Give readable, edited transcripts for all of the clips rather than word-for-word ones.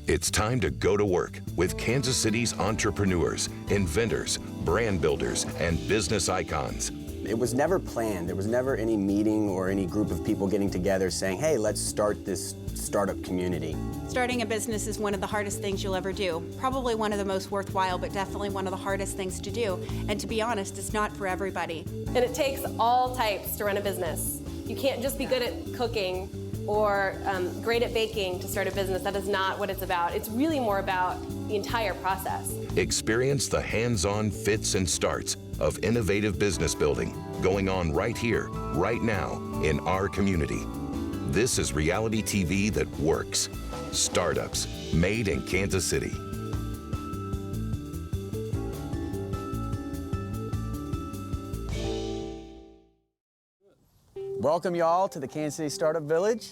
It's time to go to work with Kansas City's entrepreneurs, inventors, brand builders, and business icons. It was never planned. There was never any meeting or any group of people getting together saying, hey, let's start this startup community. Starting a business is one of the hardest things you'll ever do. Probably one of the most worthwhile, but definitely one of the hardest things to do. And to be honest, it's not for everybody. And it takes all types to run a business. You can't just be good at cooking or great at baking to start a business. That is not what it's about. It's really more about the entire process. Experience the hands-on fits and starts of innovative business building going on right here, right now, in our community. This is reality TV that works. Startups, made in Kansas City. Welcome y'all to the Kansas City Startup Village.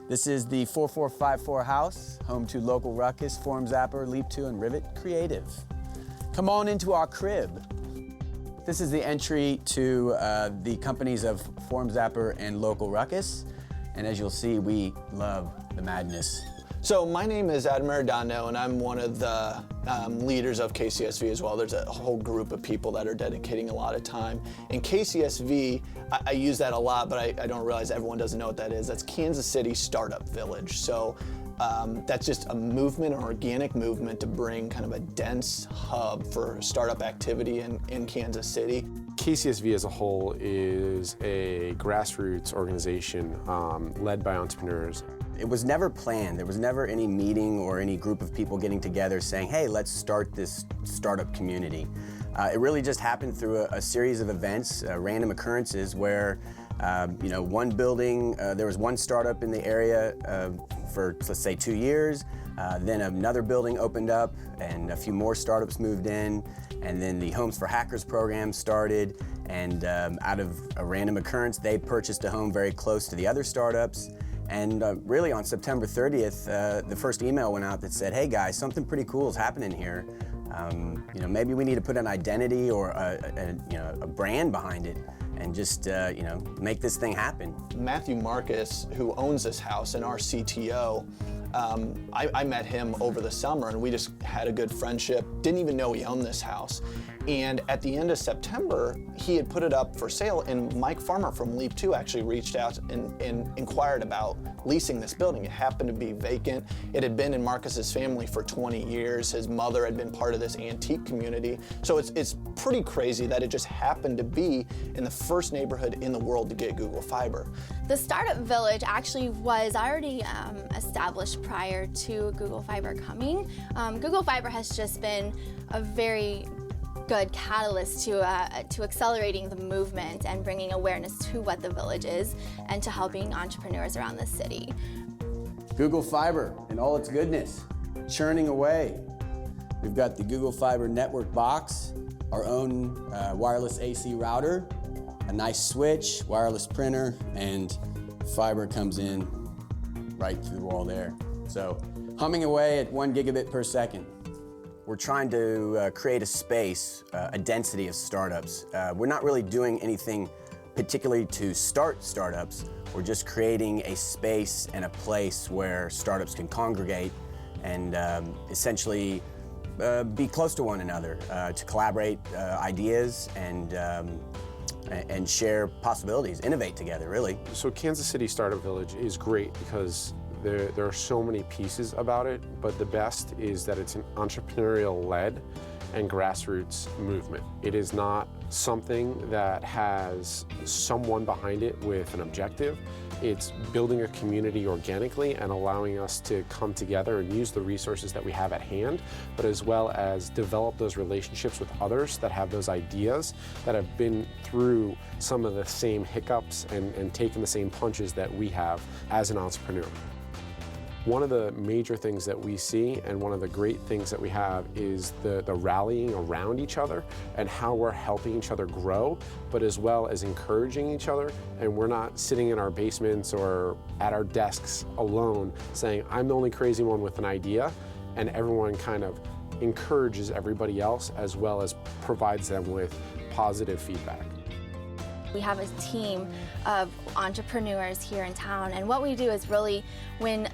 This is the 4454 house, home to Local Ruckus, Form Zapper, Leap 2, and Rivet Creative. Come on into our crib. This is the entry to the companies of Form Zapper and Local Ruckus. And as you'll see, we love the madness. So my name is Adam Arredondo, and I'm one of the leaders of KCSV as well. There's a whole group of people that are dedicating a lot of time. And KCSV, I use that a lot, but I don't realize everyone doesn't know what that is. That's Kansas City Startup Village. So that's just a movement, an organic movement to bring kind of a dense hub for startup activity in Kansas City. KCSV as a whole is a grassroots organization led by entrepreneurs. It was never planned. There was never any meeting or any group of people getting together saying, hey, let's start this startup community. It really just happened through a series of events, random occurrences where one building, there was one startup in the area for, let's say, 2 years. Then another building opened up and a few more startups moved in. And then the Homes for Hackers program started. And out of a random occurrence, they purchased a home very close to the other startups. And really on September 30th, the first email went out that said, hey guys, something pretty cool is happening here. Maybe we need to put an identity or a brand behind it and just make this thing happen. Matthew Marcus, who owns this house and our CTO, I met him over the summer and we just had a good friendship, didn't even know he owned this house. And at the end of September, he had put it up for sale, and Mike Farmer from Leap 2 actually reached out and inquired about leasing this building. It happened to be vacant. It had been in Marcus's family for 20 years. His mother had been part of this antique community. So it's pretty crazy that it just happened to be in the first neighborhood in the world to get Google Fiber. The Startup Village actually was already established prior to Google Fiber coming. Google Fiber has just been a very good catalyst to accelerating the movement and bringing awareness to what the village is and to helping entrepreneurs around the city. Google Fiber in all its goodness, churning away. We've got the Google Fiber network box, our own wireless AC router, a nice switch, wireless printer, and fiber comes in right through the wall there. So humming away at 1 gigabit per second. We're trying to create a space, a density of startups. We're not really doing anything particularly to start startups. We're just creating a space and a place where startups can congregate and essentially be close to one another, to collaborate ideas and share possibilities, innovate together, really. So Kansas City Startup Village is great because there are so many pieces about it, but the best is that it's an entrepreneurial-led and grassroots movement. It is not something that has someone behind it with an objective. It's building a community organically and allowing us to come together and use the resources that we have at hand, but as well as develop those relationships with others that have those ideas, that have been through some of the same hiccups and taken the same punches that we have as an entrepreneur. One of the major things that we see and one of the great things that we have is the rallying around each other and how we're helping each other grow, but as well as encouraging each other. And we're not sitting in our basements or at our desks alone saying, I'm the only crazy one with an idea, and everyone kind of encourages everybody else as well as provides them with positive feedback. We have a team of entrepreneurs here in town, and what we do is really when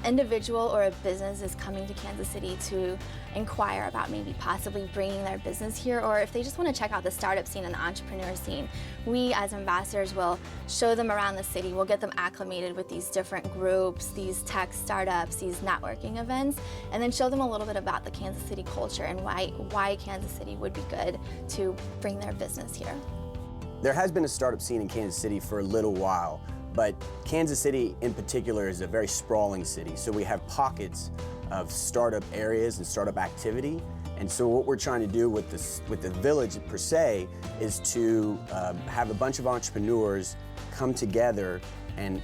individual or a business is coming to Kansas City to inquire about maybe possibly bringing their business here, or if they just want to check out the startup scene and the entrepreneur scene, we as ambassadors will show them around the city. We'll get them acclimated with these different groups, these tech startups, these networking events, and then show them a little bit about the Kansas City culture and why Kansas City would be good to bring their business here. There has been a startup scene in Kansas City for a little while, but Kansas City in particular is a very sprawling city. So we have pockets of startup areas and startup activity. And so what we're trying to do with the village per se is to have a bunch of entrepreneurs come together and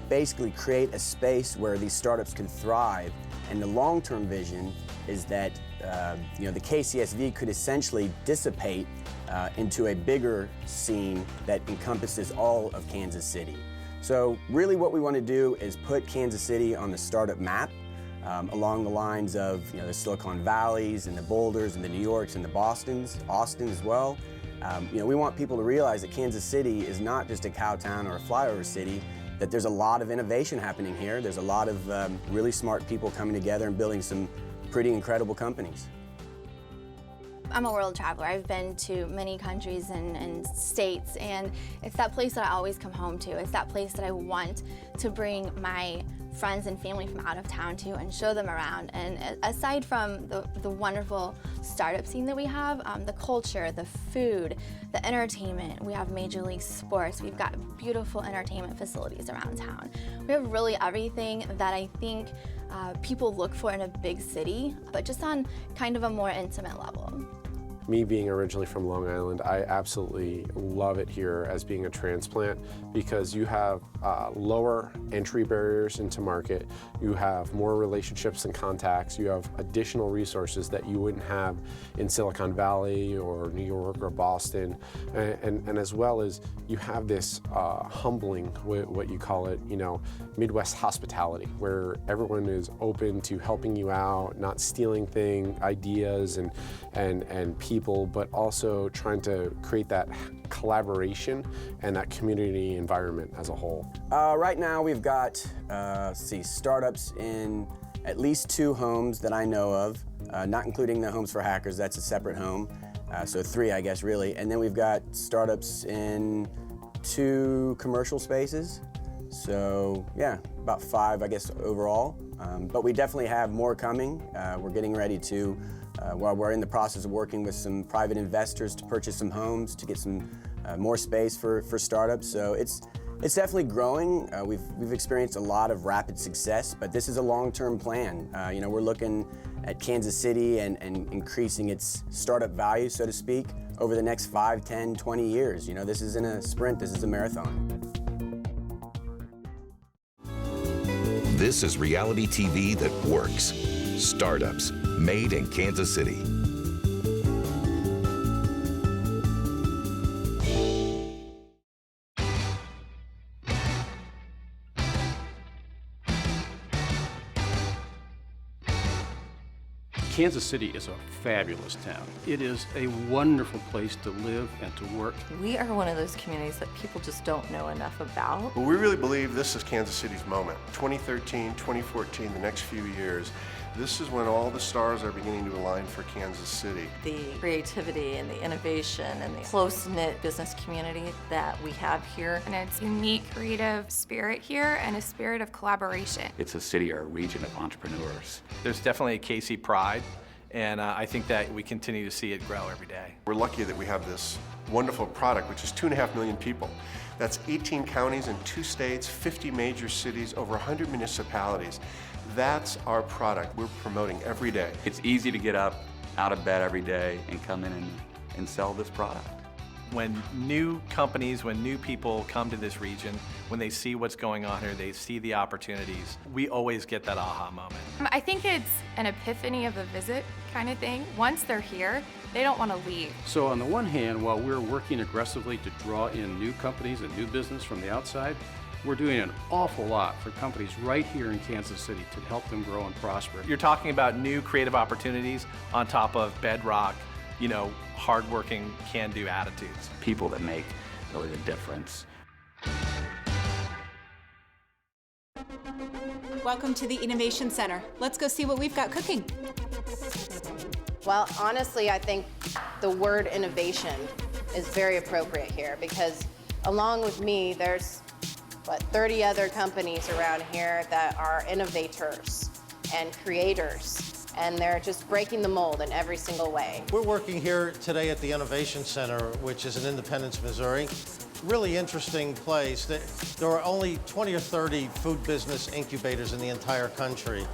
basically create a space where these startups can thrive. And the long-term vision is that the KCSV could essentially dissipate into a bigger scene that encompasses all of Kansas City. So really what we want to do is put Kansas City on the startup map along the lines of the Silicon Valleys and the Boulders and the New Yorks and the Bostons, Austin as well. We want people to realize that Kansas City is not just a cow town or a flyover city, that there's a lot of innovation happening here. There's a lot of really smart people coming together and building some pretty incredible companies. I'm a world traveler. I've been to many countries and states, and it's that place that I always come home to. It's that place that I want to bring my friends and family from out of town to and show them around. And aside from the wonderful startup scene that we have, the culture, the food, the entertainment, we have Major League Sports, we've got beautiful entertainment facilities around town. We have really everything that I think people look for in a big city, but just on kind of a more intimate level. Me being originally from Long Island, I absolutely love it here as being a transplant because you have lower entry barriers into market, you have more relationships and contacts, you have additional resources that you wouldn't have in Silicon Valley or New York or Boston, and as well as you have this humbling, what you call it, Midwest hospitality, where everyone is open to helping you out, not stealing ideas and people, but also trying to create that collaboration and that community environment as a whole. Right now we've got, startups in at least 2 homes that I know of, not including the Homes for Hackers, that's a separate home. So 3, I guess, really. And then we've got startups in 2 commercial spaces. So yeah, about 5, I guess, overall. But we definitely have more coming. We're getting ready to, while we're in the process of working with some private investors to purchase some homes, to get some more space for startups. So it's definitely growing. We've experienced a lot of rapid success, but this is a long-term plan. We're looking at Kansas City and increasing its startup value, so to speak, over the next 5, 10, 20 years. This isn't a sprint, this is a marathon. This is reality TV that works. Startups, made in Kansas City. Kansas City is a fabulous town. It is a wonderful place to live and to work. We are one of those communities that people just don't know enough about. Well, we really believe this is Kansas City's moment. 2013, 2014, the next few years, this is when all the stars are beginning to align for Kansas City. The creativity and the innovation and the close-knit business community that we have here. And it's unique creative spirit here and a spirit of collaboration. It's a city or a region of entrepreneurs. There's definitely a KC pride, and I think that we continue to see it grow every day. We're lucky that we have this wonderful product, which is 2.5 million people. That's 18 counties in 2 states, 50 major cities, over 100 municipalities. That's our product we're promoting every day. It's easy to get up out of bed every day and come in and sell this product. When new companies, when new people come to this region, when they see what's going on here, they see the opportunities, we always get that aha moment. I think it's an epiphany of a visit kind of thing. Once they're here, they don't want to leave. So on the one hand, while we're working aggressively to draw in new companies and new business from the outside, we're doing an awful lot for companies right here in Kansas City to help them grow and prosper. You're talking about new creative opportunities on top of bedrock, hardworking, can-do attitudes. People that make really the difference. While welcome to the Innovation Center. Let's go see what we've got cooking. Well, honestly, I think the word innovation is very appropriate here because along with me, there's 30 other companies around here that are innovators and creators, and they're just breaking the mold in every single way. We're working here today at the Ennovation Center, which is in Independence, Missouri. Really interesting place. There are only 20 or 30 food business incubators in the entire country.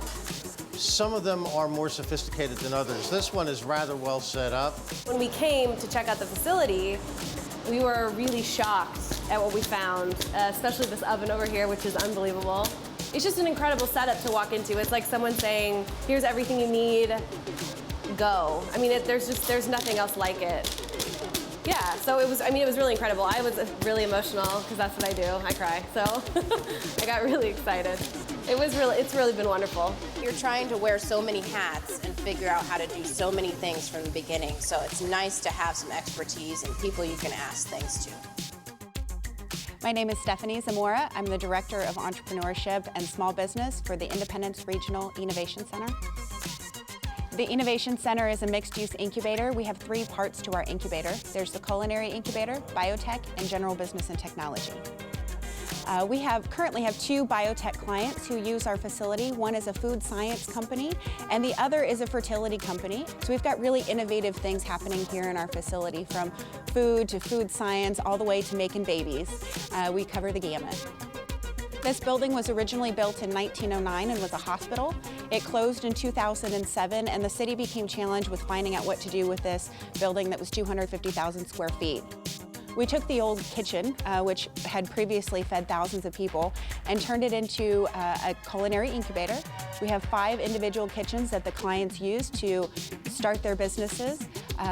Some of them are more sophisticated than others. This one is rather well set up. When we came to check out the facility, we were really shocked at what we found, especially this oven over here, which is unbelievable. It's just an incredible setup to walk into. It's like someone saying, here's everything you need, go. I mean, there's nothing else like it. Yeah, so it was really incredible. I was really emotional because that's what I do, I cry. So I got really excited. It's really been wonderful. You're trying to wear so many hats and figure out how to do so many things from the beginning. So it's nice to have some expertise and people you can ask things to. My name is Stephanie Zamora. I'm the Director of Entrepreneurship and Small Business for the Independence Regional Innovation Center. The Innovation Center is a mixed-use incubator. We have 3 parts to our incubator. There's the culinary incubator, biotech, and general business and technology. We currently have 2 biotech clients who use our facility. One is a food science company, and the other is a fertility company. So we've got really innovative things happening here in our facility, from food to food science, all the way to making babies. We cover the gamut. This building was originally built in 1909 and was a hospital. It closed in 2007, and the city became challenged with finding out what to do with this building that was 250,000 square feet. We took the old kitchen, which had previously fed thousands of people, and turned it into a culinary incubator. We have 5 individual kitchens that the clients use to start their businesses.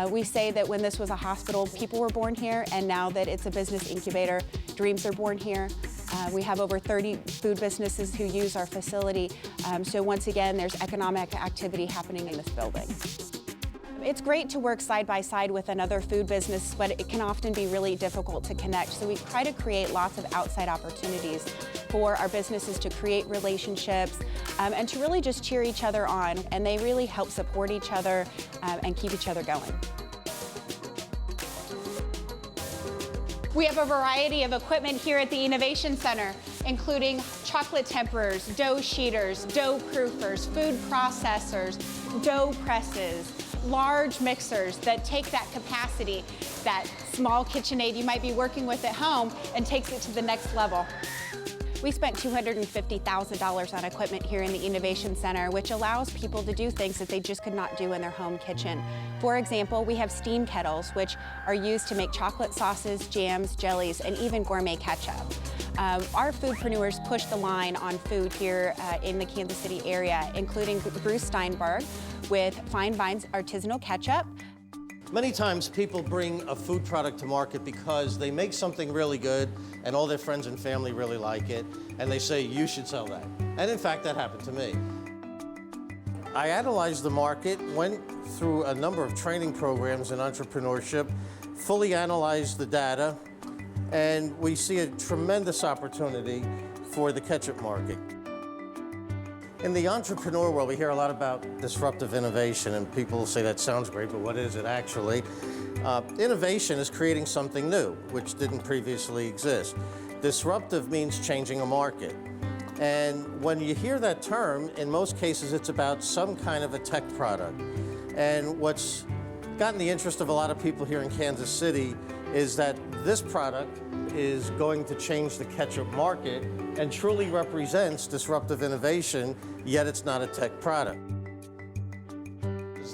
We say that when this was a hospital, people were born here, and now that it's a business incubator, dreams are born here. We have over 30 food businesses who use our facility. So once again, there's economic activity happening in this building. It's great to work side by side with another food business, but it can often be really difficult to connect. So we try to create lots of outside opportunities for our businesses to create relationships and to really just cheer each other on. And they really help support each other and keep each other going. We have a variety of equipment here at the Innovation Center, including chocolate temperers, dough sheeters, dough proofers, food processors, dough presses, large mixers that take that capacity, that small KitchenAid you might be working with at home, and takes it to the next level. We spent $250,000 on equipment here in the Innovation Center, which allows people to do things that they just could not do in their home kitchen. For example, we have steam kettles, which are used to make chocolate sauces, jams, jellies, and even gourmet ketchup. Our foodpreneurs push the line on food here in the Kansas City area, including Bruce Steinberg with Fine Vines artisanal ketchup. Many times people bring a food product to market because they make something really good and all their friends and family really like it, and they say, you should sell that. And in fact, that happened to me. I analyzed the market, went through a number of training programs in entrepreneurship, fully analyzed the data, and we see a tremendous opportunity for the ketchup market. In the entrepreneur world, we hear a lot about disruptive innovation, and people say that sounds great, but what is it actually? Innovation is creating something new, which didn't previously exist. Disruptive means changing a market. And when you hear that term, in most cases, it's about some kind of a tech product. And what's gotten the interest of a lot of people here in Kansas City is that this product is going to change the ketchup market and truly represents disruptive innovation, yet it's not a tech product.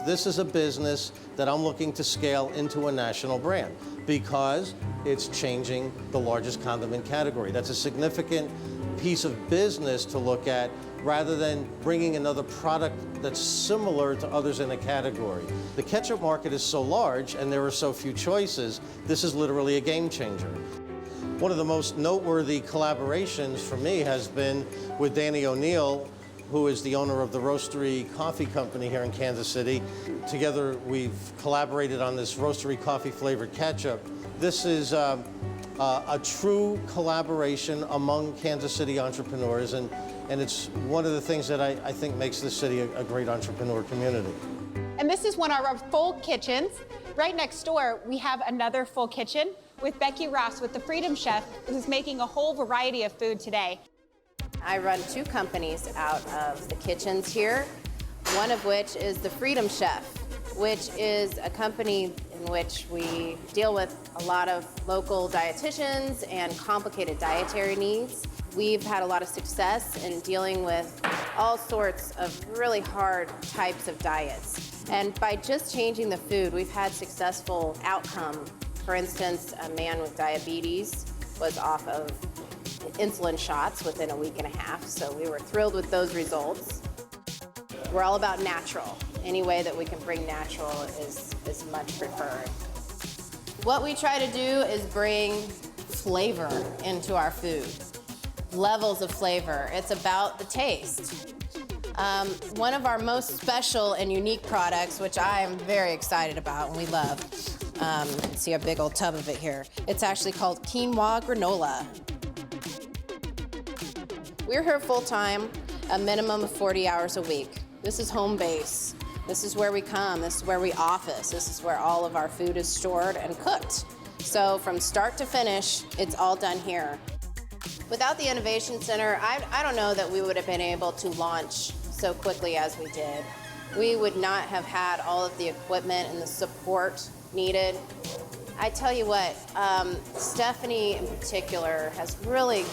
This is a business that I'm looking to scale into a national brand because it's changing the largest condiment category. That's a significant piece of business to look at rather than bringing another product that's similar to others in the category. The ketchup market is so large and there are so few choices, this is literally a game changer. One of the most noteworthy collaborations for me has been with Danny O'Neill, who is the owner of the Roastery Coffee Company here in Kansas City. Together, we've collaborated on this roastery coffee flavored ketchup. This is a true collaboration among Kansas City entrepreneurs, and it's one of the things that I think makes this city a great entrepreneur community. And this is one of our full kitchens. Right next door, we have another full kitchen with Becky Ross with the Freedom Chef, who's making a whole variety of food today. I run 2 companies out of the kitchens here, one of which is the Freedom Chef, which is a company in which we deal with a lot of local dietitians and complicated dietary needs. We've had a lot of success in dealing with all sorts of really hard types of diets. And by just changing the food, we've had successful outcome. For instance, a man with diabetes was off of insulin shots within a week and a half, so we were thrilled with those results. We're all about natural. Any way that we can bring natural is much preferred. What we try to do is bring flavor into our food, levels of flavor. It's about the taste. One of our most special and unique products, which I am very excited about and we love, see a big old tub of it here. It's actually called quinoa granola. We're here full-time, a minimum of 40 hours a week. This is home base. This is where we come. This is where we office. This is where all of our food is stored and cooked. So from start to finish, it's all done here. Without the Ennovation Center, I don't know that we would have been able to launch so quickly as we did. We would not have had all of the equipment and the support needed. I tell you what, Stephanie in particular has really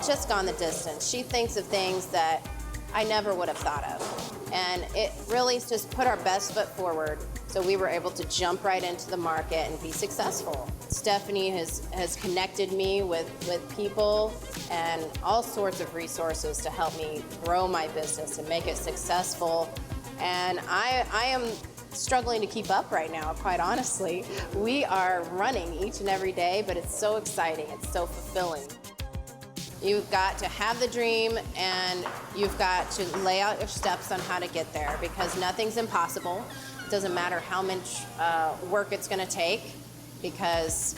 just gone the distance. She thinks of things that I never would have thought of. And it really just put our best foot forward, so we were able to jump right into the market and be successful. Stephanie has connected me with people and all sorts of resources to help me grow my business and make it successful. And I am struggling to keep up right now, quite honestly. We are running each and every day, but it's so exciting, it's so fulfilling. You've got to have the dream, and you've got to lay out your steps on how to get there, because nothing's impossible. It doesn't matter how much work it's going to take, because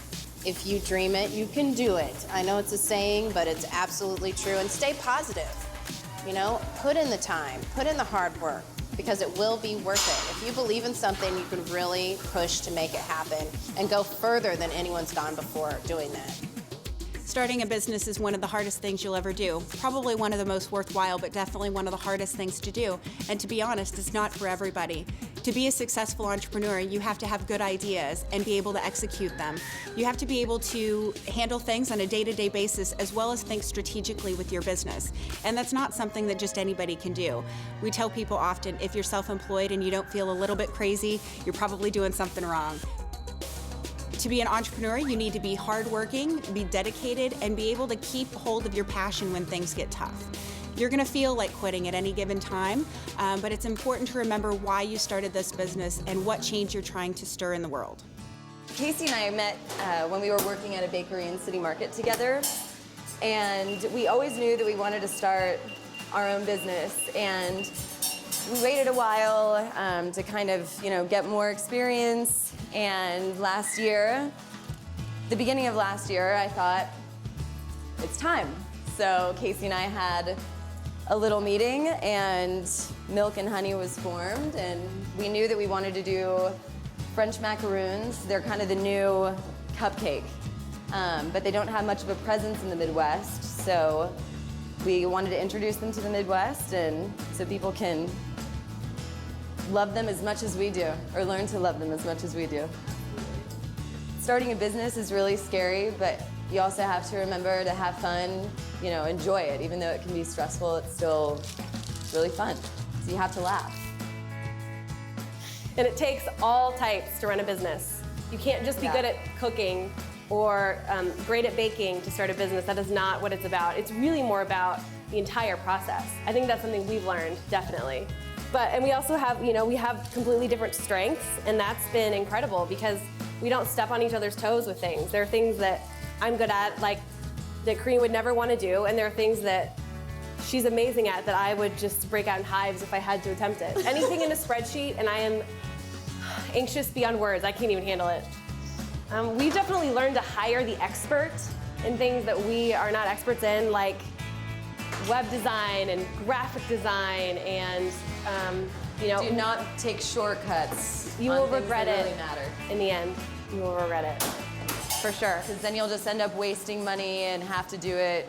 if you dream it, you can do it. I know it's a saying, but it's absolutely true. And stay positive. You know, put in the time, put in the hard work, because it will be worth it. If you believe in something, you can really push to make it happen and go further than anyone's gone before doing that. Starting a business is one of the hardest things you'll ever do. Probably one of the most worthwhile, but definitely one of the hardest things to do. And to be honest, it's not for everybody. To be a successful entrepreneur, you have to have good ideas and be able to execute them. You have to be able to handle things on a day-to-day basis, as well as think strategically with your business. And that's not something that just anybody can do. We tell people often, if you're self-employed and you don't feel a little bit crazy, you're probably doing something wrong. To be an entrepreneur, you need to be hardworking, be dedicated, and be able to keep hold of your passion when things get tough. You're gonna feel like quitting at any given time, but it's important to remember why you started this business and what change you're trying to stir in the world. Casey and I met when we were working at a bakery in City Market together, and we always knew that we wanted to start our own business, and we waited a while to kind of, get more experience. And last year, the beginning of last year, I thought, it's time. So Casey and I had a little meeting, and Milk and Honey was formed, and we knew that we wanted to do French macaroons. They're kind of the new cupcake, but they don't have much of a presence in the Midwest, so we wanted to introduce them to the Midwest, and so people can love them as much as we do, or learn to love them as much as we do. Starting a business is really scary, but you also have to remember to have fun, enjoy it. Even though it can be stressful, it's still really fun. So you have to laugh. And it takes all types to run a business. You can't just be good at cooking or great at baking to start a business. That is not what it's about. It's really more about the entire process. I think that's something we've learned, definitely. And we also have, we have completely different strengths, and that's been incredible because we don't step on each other's toes with things. There are things that I'm good at, like that Karina would never want to do, and there are things that she's amazing at that I would just break out in hives if I had to attempt it. Anything in a spreadsheet, and I am anxious beyond words. I can't even handle it. We definitely learned to hire the expert in things that we are not experts in, like web design and graphic design and, you know. Do not take shortcuts. You will regret it really matter. In the end. You will regret it, for sure. Because then you'll just end up wasting money and have to do it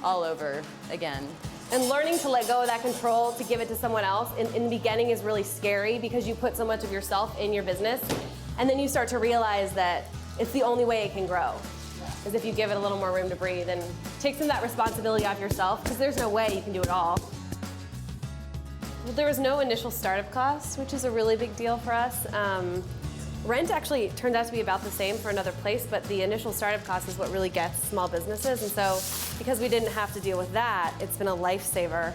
all over again. And learning to let go of that control to give it to someone else in the beginning is really scary because you put so much of yourself in your business, and then you start to realize that it's the only way it can grow, is if you give it a little more room to breathe and take some of that responsibility off yourself, because there's no way you can do it all. Well, there was no initial startup costs, which is a really big deal for us. Rent actually turned out to be about the same for another place, but the initial startup cost is what really gets small businesses. And so because we didn't have to deal with that, it's been a lifesaver.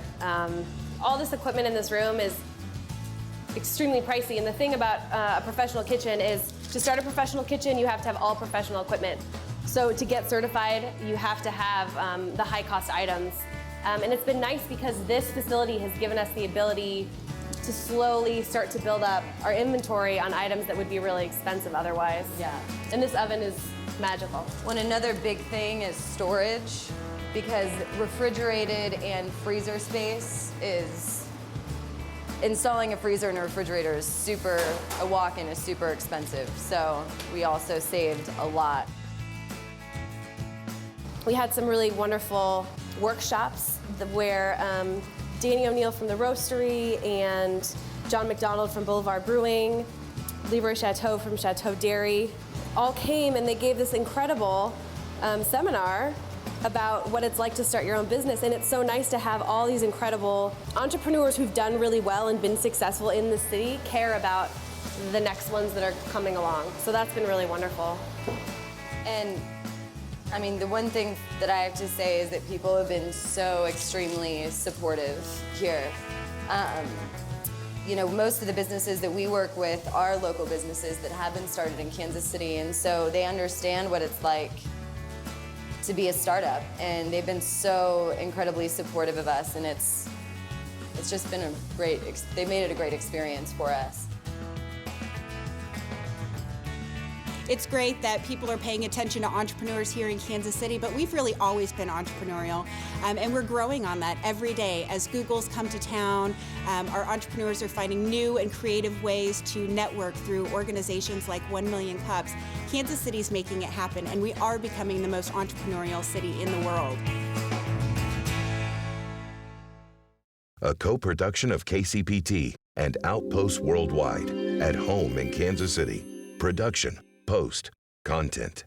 All this equipment in this room is extremely pricey. And the thing about a professional kitchen is to start a professional kitchen, you have to have all professional equipment. So to get certified, you have to have the high cost items. And it's been nice because this facility has given us the ability to slowly start to build up our inventory on items that would be really expensive otherwise. Yeah. And this oven is magical. Well, another big thing is storage, because refrigerated and freezer space is, installing a freezer and a refrigerator is a walk-in is super expensive. So we also saved a lot. We had some really wonderful workshops where Danny O'Neill from the Roastery and John McDonald from Boulevard Brewing, Leroy Chateau from Chateau Dairy, all came and they gave this incredible seminar about what it's like to start your own business. And it's so nice to have all these incredible entrepreneurs who've done really well and been successful in the city care about the next ones that are coming along. So that's been really wonderful. And I mean, the one thing that I have to say is that people have been so extremely supportive here. You know, most of the businesses that we work with are local businesses that have been started in Kansas City, and so they understand what it's like to be a startup, and they've been so incredibly supportive of us, and it's just been a great, they made it a great experience for us. It's great that people are paying attention to entrepreneurs here in Kansas City, but we've really always been entrepreneurial, and we're growing on that every day. As Google's come to town, our entrepreneurs are finding new and creative ways to network through organizations like 1 Million Cups. Kansas City's making it happen, and we are becoming the most entrepreneurial city in the world. A co-production of KCPT and Outpost Worldwide, at home in Kansas City. Production, post, content.